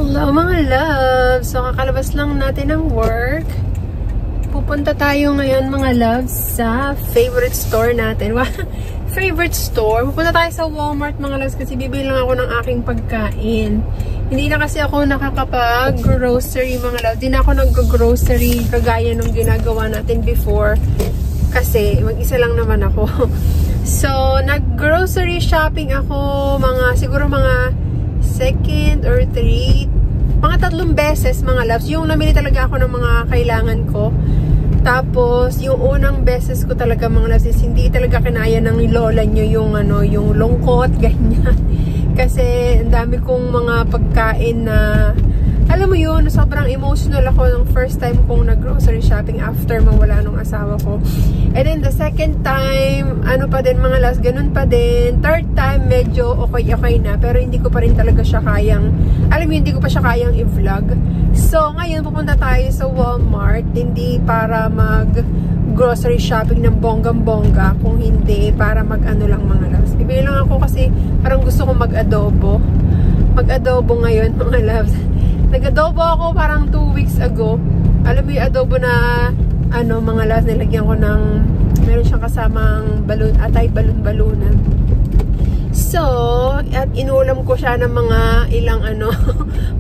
Hello mga loves! So kakalabas lang natin ng work. Pupunta tayo ngayon mga loves sa favorite store natin. Favorite store? Pupunta tayo sa Walmart mga loves kasi bibili lang ako ng aking pagkain. Hindi na kasi ako nakakapag-grocery mga loves. Hindi na ako nag-grocery kagaya nung ginagawa natin before. Kasi mag-isa lang naman ako. So nag-grocery shopping ako siguro mga second or mga 3 beses mga loves. Yung namili talaga ako ng mga kailangan ko. Tapos yung unang beses ko talaga mga loves is hindi talaga kinaya ng lola nyo yung yung lungkot ganyan. Kasi ang dami kong mga pagkain na alam mo yun, sobrang emotional ako ng first time kong nag-grocery shopping after mawala nung asawa ko. And then the second time, pa din mga loves, ganun pa din. Third time, medyo okay na. Pero hindi ko pa rin talaga siya kayang, hindi ko pa siya kayang i-vlog. So, ngayon pupunta tayo sa Walmart. Hindi para mag-grocery shopping ng bonggang-bongga. Kung hindi, para mag-ano lang mga loves. Bibili lang ako kasi parang gusto ko mag-adobo. Mag-adobo ngayon mga loves. Nag-adobo ako parang 2 weeks ago. Alam mo yung adobo na mga loves, nilagyan ko ng meron siyang kasamang balon-balunan. So, at inulam ko siya ng mga ilang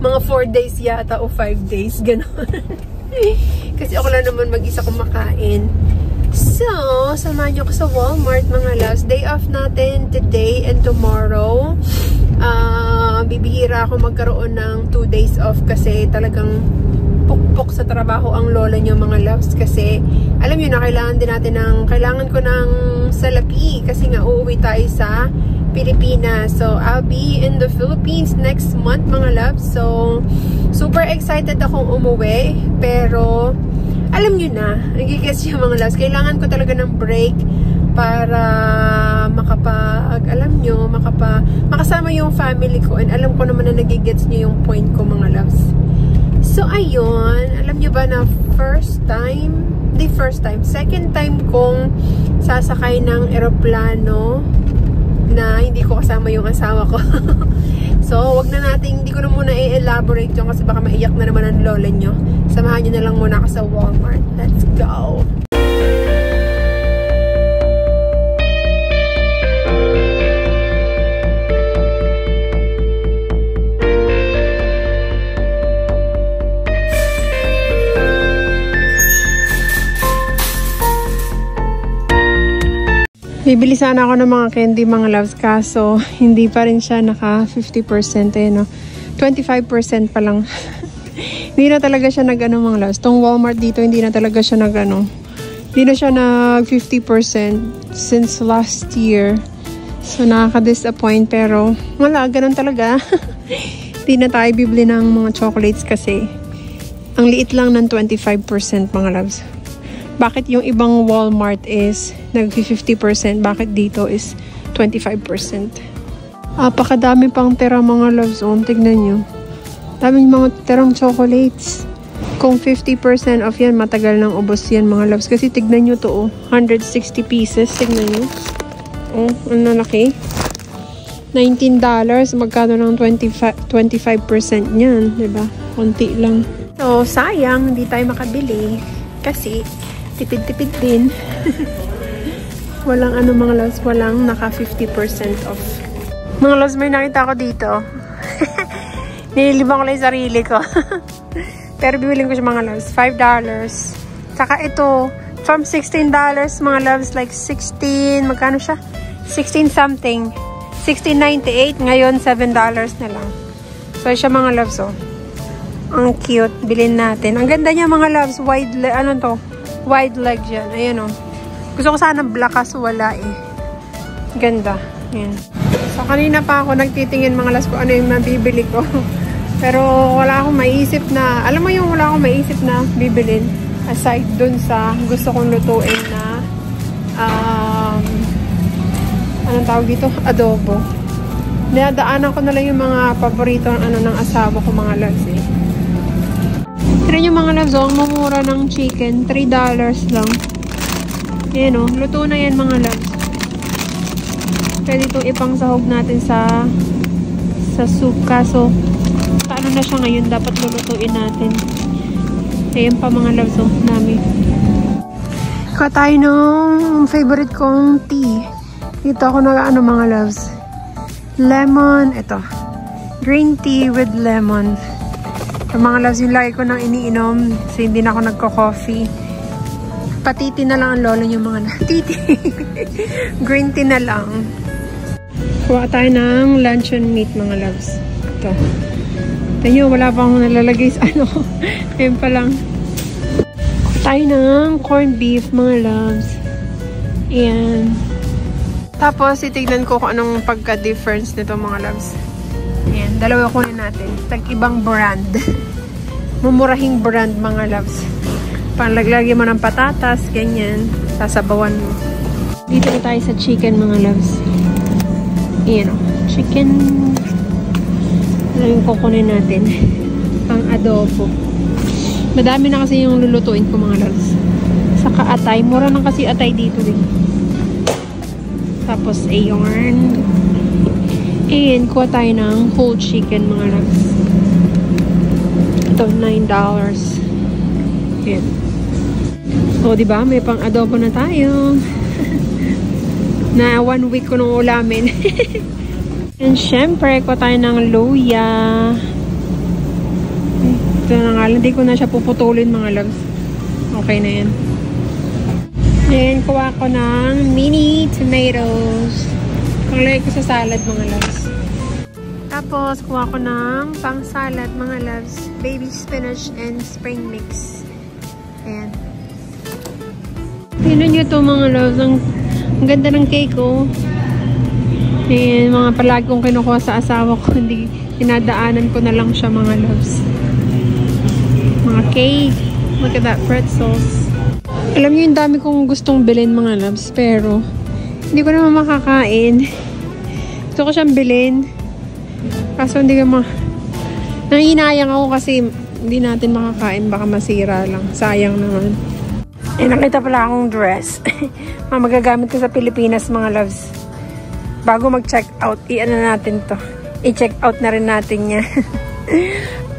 mga 4 days yata o 5 days, gano'n. Kasi ako lang naman mag-isa kumakain. So, samahan niyo ko sa Walmart mga loves. Day off natin today and tomorrow. Bibihira ako magkaroon ng 2 days off kasi talagang pukpok sa trabaho ang lola niyo mga loves. Kasi alam niyo na kailangan ko ng salapi kasi nga uuwi tayo sa Pilipinas. So, I'll be in the Philippines next month mga loves. So, super excited akong umuwi. Pero, alam niyo na, nagigets niyo mga loves, kailangan ko talaga ng break para makasama yung family ko. And alam ko naman na nagigets niyo yung point ko mga loves. So, ayun, alam niyo ba na second time kong sasakay ng eroplano na hindi ko kasama yung asawa ko. So, hindi ko na muna i-elaborate yung kasi baka maiyak na naman ang lola nyo. Samahan nyo na lang muna ako sa Walmart. Let's go! Bibili sana ako ng mga candy mga loves kaso hindi pa rin siya naka 50% 25% pa lang. Hindi na talaga siya mga loves. Tong Walmart dito hindi na talaga siya hindi na siya nag 50% since last year. So nakaka-disappoint pero wala, ganun talaga. Hindi na tayo bibili ng mga chocolates kasi ang liit lang ng 25% mga loves. Bakit yung ibang Walmart is nag-50%? Bakit dito is 25%? Apakadami pang tira mga loves. Tignan nyo. Daming mga tirang chocolates. Kung 50% off yan, matagal nang ubos yan mga loves. Kasi tignan nyo to 160 pieces. Tignan nyo. Ang laki. $19. Magkano ng 25% yan? Diba? Konti lang. So, sayang. Hindi tayo makabili. Kasi tipid-tipid din. Walang mga loves, walang naka 50% off. Mga loves, may nakita ko dito. Nililibang ko lang yung sarili ko. Pero bibiling ko siya mga loves, $5. Saka ito, from $16 mga loves, like 16, magkano siya? 16 something. 16.98, ngayon $7 na lang. So siya mga loves, ang cute, bilhin natin. Ang ganda niya mga loves, wide leg yan. Ayan Gusto ko sana black kaso wala Ganda. Ayan. So, kanina pa ako nagtitingin mga loves kung ano yung mabibili ko. Pero wala akong maisip na, wala akong maisip na bibilin. Aside dun sa gusto kong lutuin na anong tawag dito? Adobo. Dinadaanan ko na lang yung mga paborito ng asawa ko mga loves Try nyo mga loves, ang mamura ng chicken, $3 lang. Ayan luto na yan mga loves. Pwede itong ipangsahog natin sa soup. Kaso, paano na siya ngayon. Dapat lulutuin natin. Ayan pa mga loves namin. Kuha tayo ng favorite kong tea. Dito ako nag-ano mga loves. Lemon. Ito. Green tea with lemon. Yung mga loves, yung lagi ko nang iniinom. Kasi hindi na ako nagko-coffee. Patiti na lang ang lolo yung mga titi. Green tea na lang. Kuha tayo ng luncheon meat mga loves. Ito. Ito nyo, wala pa akong nalalagay sa ano. Ngayon pa lang. Kuha tayo ng corned beef mga loves. Ayan. Tapos, itignan ko kung anong pagka-difference nito mga loves. Ayan. Dalawa kunin natin. Tag-ibang brand. Mumurahing brand mga loves. Panlaglagyan mo ng patatas, ganyan. Sasabawan mo. Dito na tayo sa chicken mga loves. Ayan o. Chicken. Ano yung kukunin natin? Pang adobo. Madami na kasi yung lulutuin ko mga loves. Saka atay. Mura lang kasi atay dito din. Tapos ayon. And kuha tayo ng whole chicken mga loves. Ito, $9. Ayan. O, diba? May pang adobo na tayo. Na 1 week ko nung ulamin. And syempre, kuha tayo ng luya. Ito na nga lang. Hindi ko na siya puputulin mga loves. Okay na yan. And kuha ko ng mini tomatoes. Panglagay ko sa salad mga loves. Tapos, kuha ko ng pang salad mga loves. Baby spinach and spring mix. Ayan. Tignan nyo ito mga loves. Ang ganda ng cake ko. Ayan, mga palagi kong kinukuha sa asawa ko. Hindi, dinadaanan ko na lang siya mga loves. Mga cake. Look at that pretzels. Alam nyo yung dami kong gustong bilhin mga loves. Pero, hindi ko naman makakain. Gusto ko siyang bilhin. Kaso hindi ko nanginayang ako kasi hindi natin makakain. Baka masira lang. Sayang naman. Eh, nakita pala akong dress. Magagamit ko sa Pilipinas, mga loves. Bago mag-check out, i-ano natin to. I-check out na rin natin yan.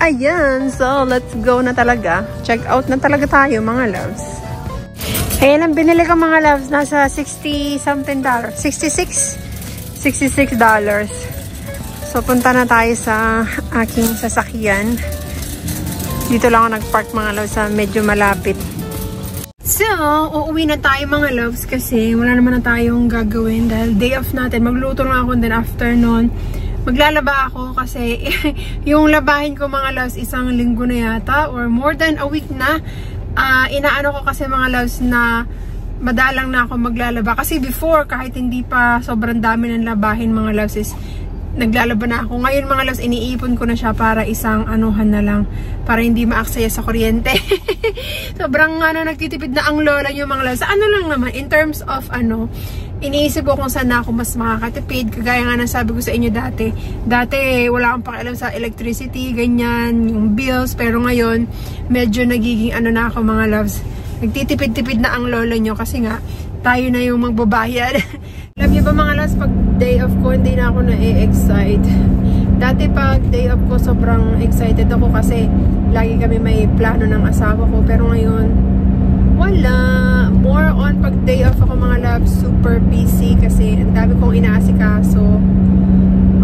Ayan. So, let's go na talaga. Check out na talaga tayo, mga loves. Ayan ang binili ko, mga loves. Nasa $60-something. $66. So, punta na tayo sa aking sasakyan. Dito lang ako nag-park, mga loves, sa medyo malapit. So, uuwi na tayo mga loves kasi wala naman na tayong gagawin dahil day off natin. Magluto lang ako then after nun, maglalaba ako kasi yung labahin ko mga loves 1 linggo na yata or more than a week na. Inaano ko kasi mga loves na madalang na ako maglalaba. Kasi before, kahit hindi pa sobrang dami ng labahin mga loves is naglalaba na ako. Ngayon mga loves, iniipon ko na siya para isang anuhan na lang. Para hindi maaksaya sa kuryente. Sobrang nagtitipid na ang lola nyo mga loves. Ano lang naman, in terms of iniisip ko kung saan ako mas makakatipid. Kagaya nga ng sabi ko sa inyo dati. Dati wala akong pakialam sa electricity, ganyan, yung bills. Pero ngayon, medyo nagiging na ako mga loves. Nagtitipid-tipid na ang lola nyo kasi nga, tayo na yung magbabayad. Alam niyo ba mga loves, pag day off ko, hindi na ako na-excite. Dati pag day off ko, sobrang excited ako kasi lagi kami may plano ng asawa ko. Pero ngayon, wala. More on pag day off ako mga loves, super busy kasi ang dami kong inaasikaso.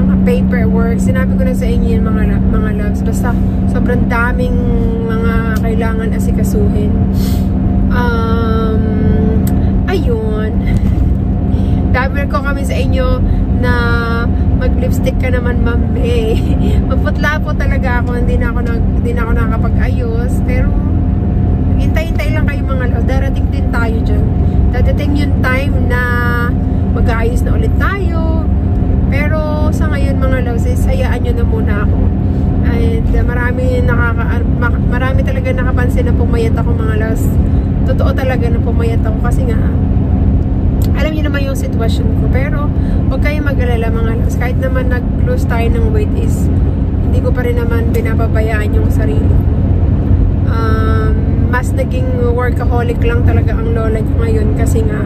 Mga paperwork. Sinabi ko na sa inyo yun mga loves. Basta sobrang daming mga kailangan asikasuhin. Ayun. Dami ko kami sa inyo na mag-lipstick ka naman, ma'am. Maputla po talaga ako. Hindi na ako nakakapag-ayos. Pero, hintay-hintay lang kayo mga loves. Darating din tayo dyan. Dadating yung time na mag-aayos na ulit tayo. Pero, sa ngayon mga loves, hayaan nyo na muna ako. And marami talaga nakapansin na pumayat ako mga loves. Totoo talaga na pumayat ako kasi nga alam niyo naman yung sitwasyon ko. Pero huwag kayong mag-alala mga loves. Kahit naman nag-lose tayo ng weight is hindi ko pa rin naman binababayaan yung sarili ko. Mas naging workaholic lang talaga ang lola niyo ngayon kasi nga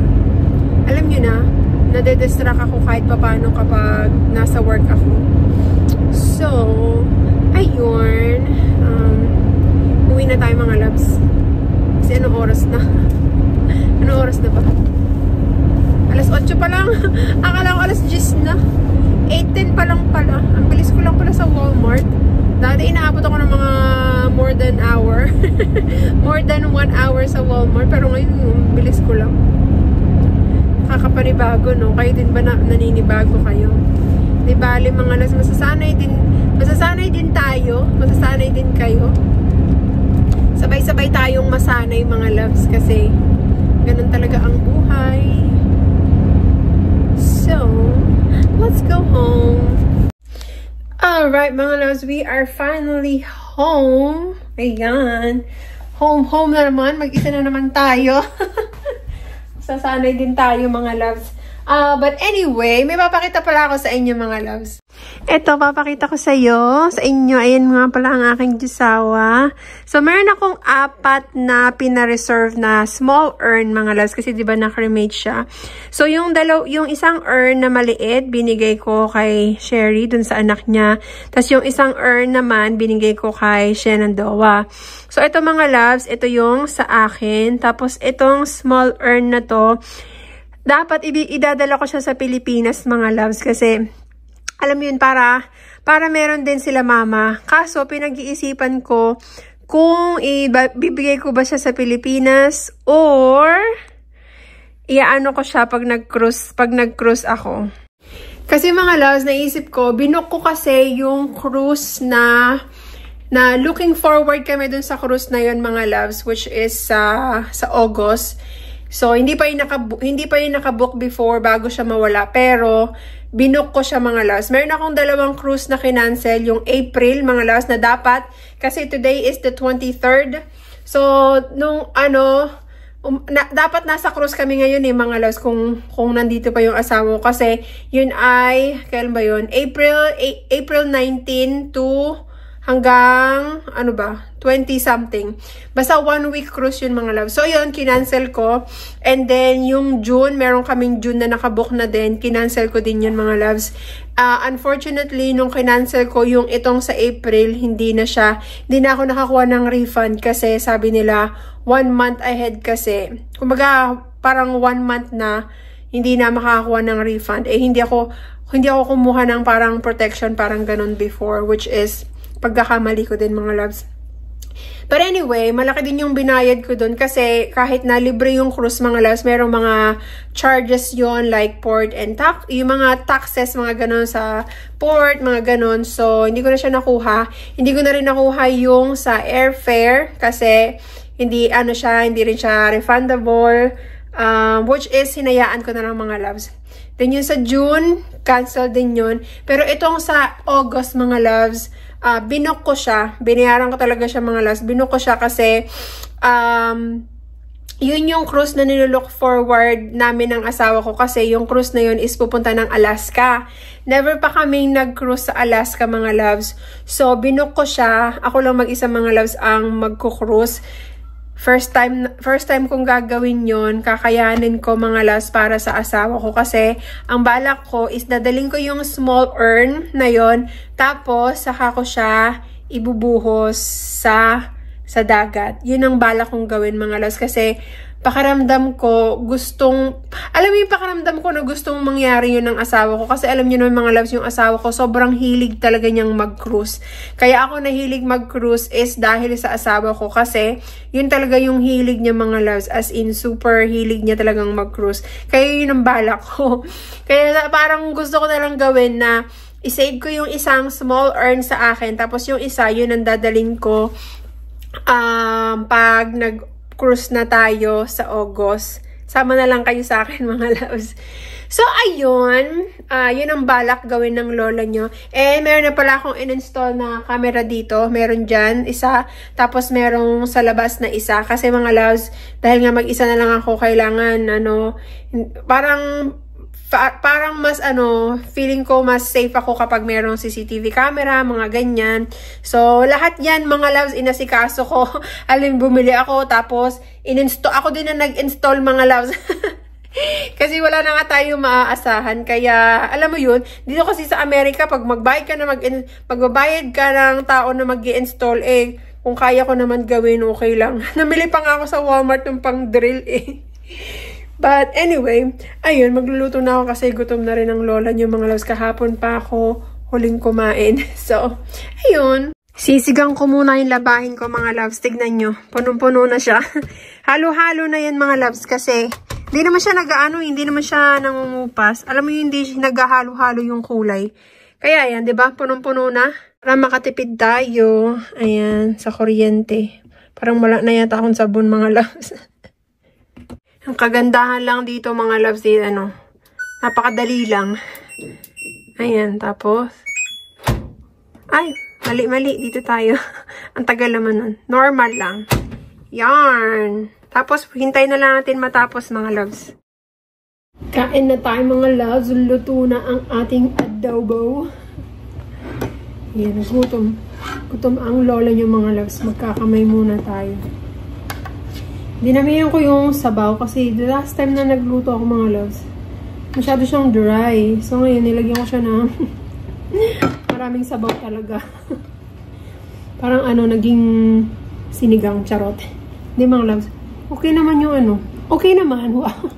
alam niyo na nade-distract ako kahit papaano kapag nasa work ako. So ayun. Uwi na tayo mga loves. Kasi anong oras na? Anong oras na ba? Alas 8 pa lang. Akala ko alas 10 na. 8:10 pa lang pala. Ang bilis ko lang pala sa Walmart. Dati inaabot ako ng mga more than hour. More than 1 hour sa Walmart. Pero ngayon, bilis ko lang. Kakapanibago, no? Kayo din ba naninibago kayo? Di bali mga las, masasanay din tayo. Masasanay din kayo. Sabay-sabay tayong masanay mga loves kasi ganun talaga ang buhay. So, let's go home. Alright mga loves, we are finally home. Ayan. Home na naman. Mag-isa na naman tayo. Sasanay din tayo mga loves. But anyway, may papakita pala ako sa inyo mga loves. Ito, papakita ko sa inyo. Ayan nga pala ang aking jusawa. So, meron akong 4 na pina-reserve na small urn mga loves. Kasi diba na-cremate siya. So, yung isang urn na maliit, binigay ko kay Sherry dun sa anak niya. Tapos yung isang urn naman, binigay ko kay Shenandoah. So, ito mga loves, ito yung sa akin. Tapos, itong small urn na to, dapat idadala ko siya sa Pilipinas mga loves kasi alam mo yun, para meron din sila mama. Kaso pinag-iisipan ko kung bibigay ko ba siya sa Pilipinas or iaano ko siya pag nag-cruise ako. Kasi mga loves, naisip ko, binook ko kasi yung cruise na looking forward kami dun sa cruise na yun mga loves, which is sa August. So, hindi pa yung nakabook before bago siya mawala. Pero, binook ko siya mga loves. Meron akong 2 cruise na kinancel. Yung April, mga loves, na dapat. Kasi today is the 23rd. So, dapat nasa cruise kami ngayon mga loves. Kung nandito pa yung asawa ko. Kasi, yun ay, kailan ba yun? April 19 to hanggang, 20 something. Basta 1 week cruise yun mga love. So yun, kinancel ko. And then yung June, meron kaming June na nakabook na din. Kinancel ko din yun mga loves. Unfortunately, nung kinancel ko yung itong sa April, hindi na ako nakakuha ng refund kasi sabi nila 1 month ahead kasi. Kumbaga, parang 1 month na hindi na makakakuha ng refund. Hindi ako kumuha ng parang protection, parang ganun before, which is pagkakamali ko din mga loves. But anyway, malaki din yung binayad ko dun kasi kahit na libre yung cruise mga loves, merong mga charges yon like port and tax, yung mga taxes, mga ganon sa port, mga ganon. So, hindi ko na siya nakuha. Hindi ko na rin nakuha yung sa airfare kasi hindi rin siya refundable, which is hinayaan ko na lang mga loves. Then yung sa June, cancel din yun. Pero itong sa August mga loves, binook ko siya. Binayaran ko talaga siya mga loves. Binook ko siya kasi yun yung cruise na nilook forward namin ng asawa ko kasi yung cruise na yun is pupunta ng Alaska. Never pa kaming nag-cruise sa Alaska mga loves. So, binook ko siya. Ako lang mag-isa mga loves ang magko-cruise. First time kong gagawin yon, kakayanin ko mga loves para sa asawa ko kasi ang balak ko is dadaling ko yung small urn na yon, tapos saka ko siya ibubuhos sa dagat. Yun ang balak kong gawin mga loves kasi pakiramdam ko alam mo yung pakiramdam ko na gustong mangyari yun ng asawa ko kasi alam niyo naman mga loves, yung asawa ko sobrang hilig talaga niyang mag-cruise. Kaya ako nahilig mag-cruise is dahil sa asawa ko kasi yun talaga yung hilig niya mga loves, as in super hilig niya talagang mag-cruise. Kaya yun ang balak ko. Kaya parang gusto ko na lang gawin na isave ko yung isang small urn sa akin, tapos yung isa yun ang dadalhin ko pag cruise na tayo sa August. Sama na lang kayo sa akin mga loves. So, ayun. Yun ang balak gawin ng lola nyo. Meron na pala akong in-install na camera dito. Meron dyan, isa. Tapos, merong sa labas na isa. Kasi mga loves, dahil nga mag-isa na lang ako, kailangan, parang mas feeling ko mas safe ako kapag merong CCTV camera, mga ganyan. So, lahat yan, mga loves, inasikaso ko. Bumili ako, tapos, ako din na nag-install, mga loves. Kasi wala na nga tayo maaasahan. Kaya, alam mo yun, dito kasi sa Amerika, pag magbayad ka ng tao na mag-i-install, kung kaya ko naman gawin, okay lang. Namili pa nga ako sa Walmart ng pang-drill But anyway, ayun, magluluto na ako kasi gutom na rin ang lola niyo mga loves. Kahapon pa ako huling kumain. So, ayun. Sisigang ko muna yung labahin ko mga loves. Tignan nyo, punong-puno na siya. Halo-halo na yan mga loves kasi hindi naman siya hindi naman siya nangungupas. Alam mo yung hindi naghahalo-halo yung kulay. Kaya yan, di ba? Punong-puno na. Para makatipid tayo. Ayan, sa kuryente. Parang wala na yata akong sabon mga loves. Ang kagandahan lang dito mga loves, napakadali lang. Ayan, tapos. Ay, mali, dito tayo. Ang tagal naman nun. Normal lang. Yarn. Tapos, hintay na lang natin matapos mga loves. Kain na tayo mga loves. Luto na ang ating adobo. Ayan, gutom. Gutom ang lola nyo mga loves. Magkakamay muna tayo. Dinamihan ko yung sabaw kasi the last time na nagluto ako mga loves, masyado siyang dry. So ngayon, nilagyan ko siya ng maraming sabaw talaga. Parang naging sinigang charot. Hindi mga loves. Okay naman yung okay naman. Wow.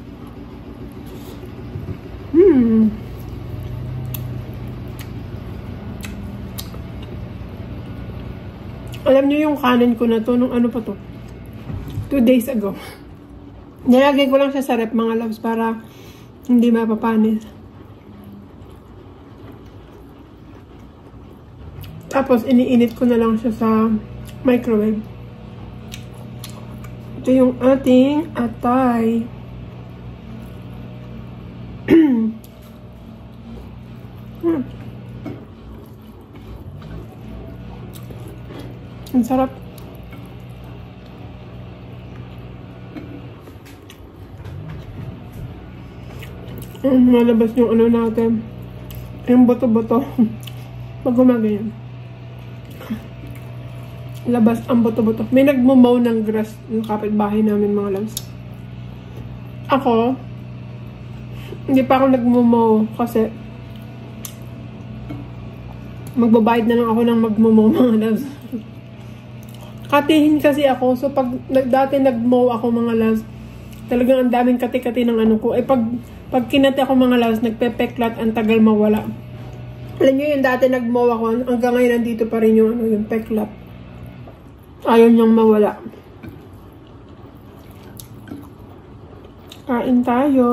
Alam niyo yung kanin ko na to, nung pa to? 2 days ago. Nilagay ko lang siya sa rep mga loves para hindi mapapanis. Tapos iniinit ko na lang siya sa microwave. Ito yung ating atay. Ang sarap. Nalabas yung natin. Yung boto-boto. Pag gumaganyan. Labas ang boto-boto. May nagmumaw ng grass yung kapitbahay namin mga loves. Ako, hindi pa ako nagmumaw kasi magbabayad na lang ako ng magmumaw mga loves. Katihin kasi ako. So pag dati nagmow ako mga loves, talagang ang daming kati-kati ng ko. Pag kinati ako mga loves, nagpepeklat, ang tagal mawala. Alam nyo yung dati nagmow ako, hanggang ngayon nandito pa rin yung peklat. Ayaw niyang mawala. Kain tayo.